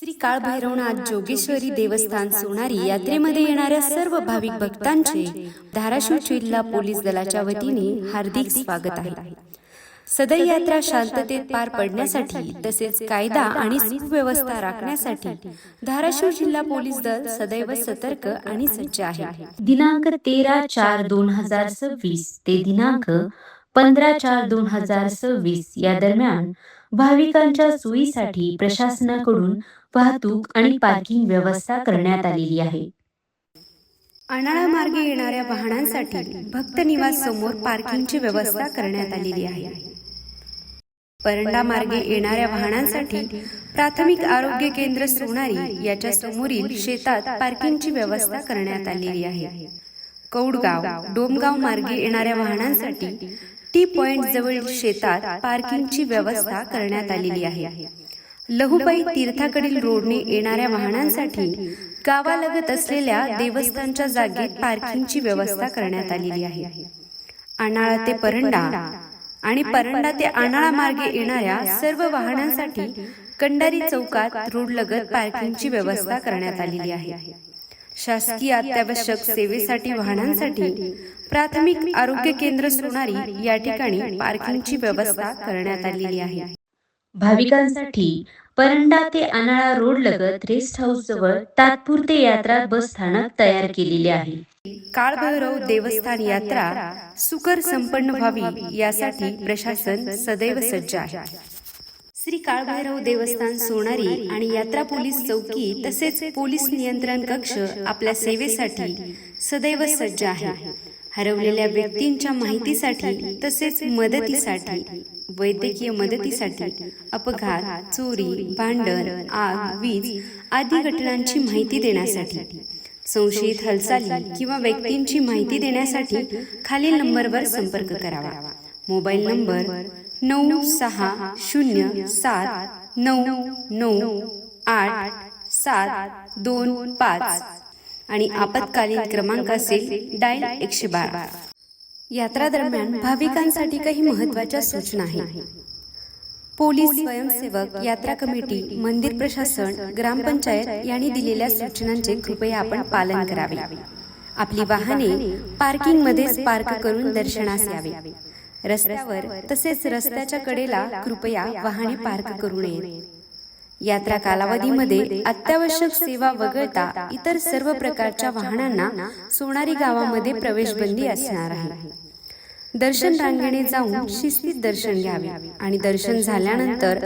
श्री काळभैरवनाथ जोगेश्वरी देवस्थान सोनारी यात्रेमध्ये येणाऱ्या सर्व भाविक भक्तांचे धाराशिव जिल्हा पोलीस दलाच्या वतीने हार्दिक स्वागत आहे। सदर यात्रा शांततेत पार पडण्यासाठी तसेच कायदा आणि सुव्यवस्था राखण्यासाठी धाराशिव जिल्हा पोलीस दल सदैव सतर्क आणि सज्ज आहे। दिनांक 13/4/2026 ते दिनांक 15/4/2026 या दरम्यान भाविकांच्या सोयीसाठी प्रशासनाकडून वाहतूक आणि पार्किंग व्यवस्था करण्यात आलेली आहे। आनाळा मार्गे येणाऱ्या वाहनांसाठी भक्त निवास समोर पार्किंगची व्यवस्था करण्यात आलेली आहे। परंडा मार्गे येणाऱ्या वाहनांसाठी प्राथमिक आरोग्य केंद्र सोनारी याच्या समोरील शेतात पार्किंगची व्यवस्था करण्यात आलेली आहे। कौडगाव डोमगाव मार्गे येणाऱ्या वाहनांसाठी टी पॉइंट जवळील शेतात पार्किंगची व्यवस्था करण्यात आलेली आहे। लहुबाई तीर्थाकडील रोडने येणाऱ्या वाहनांसाठी गावालगत असलेल्या देवस्थानच्या जागेत पार्किंगची व्यवस्था करण्यात आलेली आहे। आनाळा ते परंडा आणि परंडा ते आनाळा मार्गे येणाऱ्या सर्व वाहनांसाठी कंडारी चौकात रोडलगत पार्किंगची व्यवस्था करण्यात आलेली आहे। शासकीय अत्यावश्यक सेवेसाठी वाहनांसाठी प्राथमिक आरोग्य केंद्र सोनारी या ठिकाणी पार्किंगची व्यवस्था करण्यात आलेली आहे। भाविकांसाठी परंडा ते आनाळा रोड लगत रेस्ट हाऊस जवळ तात्पुरते यात्रा बस स्थानक तयार केलेले आहे। काळभैरव देवस्थान यात्रा सुकर संपन्न व्हावी यासाठी प्रशासन सदैव सज्ज आहे। श्री काळभैरव देवस्थान सोनारी आणि यात्रा पोलीस चौकी तसेच पोलीस नियंत्रण कक्ष आपल्या सेवेसाठी सदैव सज्ज आहे। हरवलेल्या व्यक्तींच्या माहितीसाठी तसेच मदतीसाठी, वैद्यकीय मदतीसाठी, अपघात, चोरी, भांडण, आग, वीज आदी घटनांची माहिती देण्यासाठी, संशयित हालचाली किंवा व्यक्तींची माहिती देण्यासाठी खालील नंबरवर संपर्क करावा। मोबाईल नंबर 9609989725 आणि आपत्कालीन क्रमांक असेल डायल 112। यात्रा दरम्यान भाविकांसाठी काही महत्त्वाच्या सूचना आहेत। पोलीस, स्वयंसेवक, यात्रा कमिटी, मंदिर प्रशासन, ग्रामपंचायत यांनी दिलेल्या सूचनांचे कृपया आपण पालन करावे। आपली वाहने पार्किंग मध्येच पार्क करून दर्शनास यावे। रस्त्यावर तसेच रस्त्याच्या कडेला कृपया वाहने पार्क करू नयेत। यात्रा कालावधीमध्ये अत्यावश्यक सेवा वगळता इतर सर्व प्रकारच्या वाहनांना सोनारी गावामध्ये प्रवेशबंदी असणार आहे। दर्शन रांगेने जाऊन शिस्तीत दर्शन घ्यावे आणि दर्शन झाल्यानंतर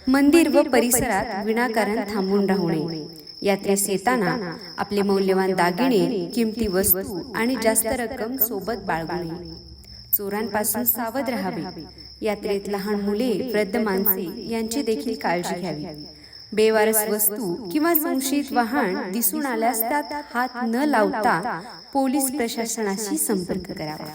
मंदिर व परिसरात विनाकारण थांबून राहू नये। यात्रेस येताना आपले मौल्यवान दागिने, किमती वस्तू आणि जास्त रक्कम सोबत बाळगू नये। चोरांपासून सावध राहावे। यात्रेत लहान मुले, वृद्ध माणसे यांची देखील काळजी घ्यावी। बेवारस वस्तू किंवा संशयित वाहन दिसून आल्यास त्यात हात न लावता पोलीस प्रशासनाशी संपर्क करावा।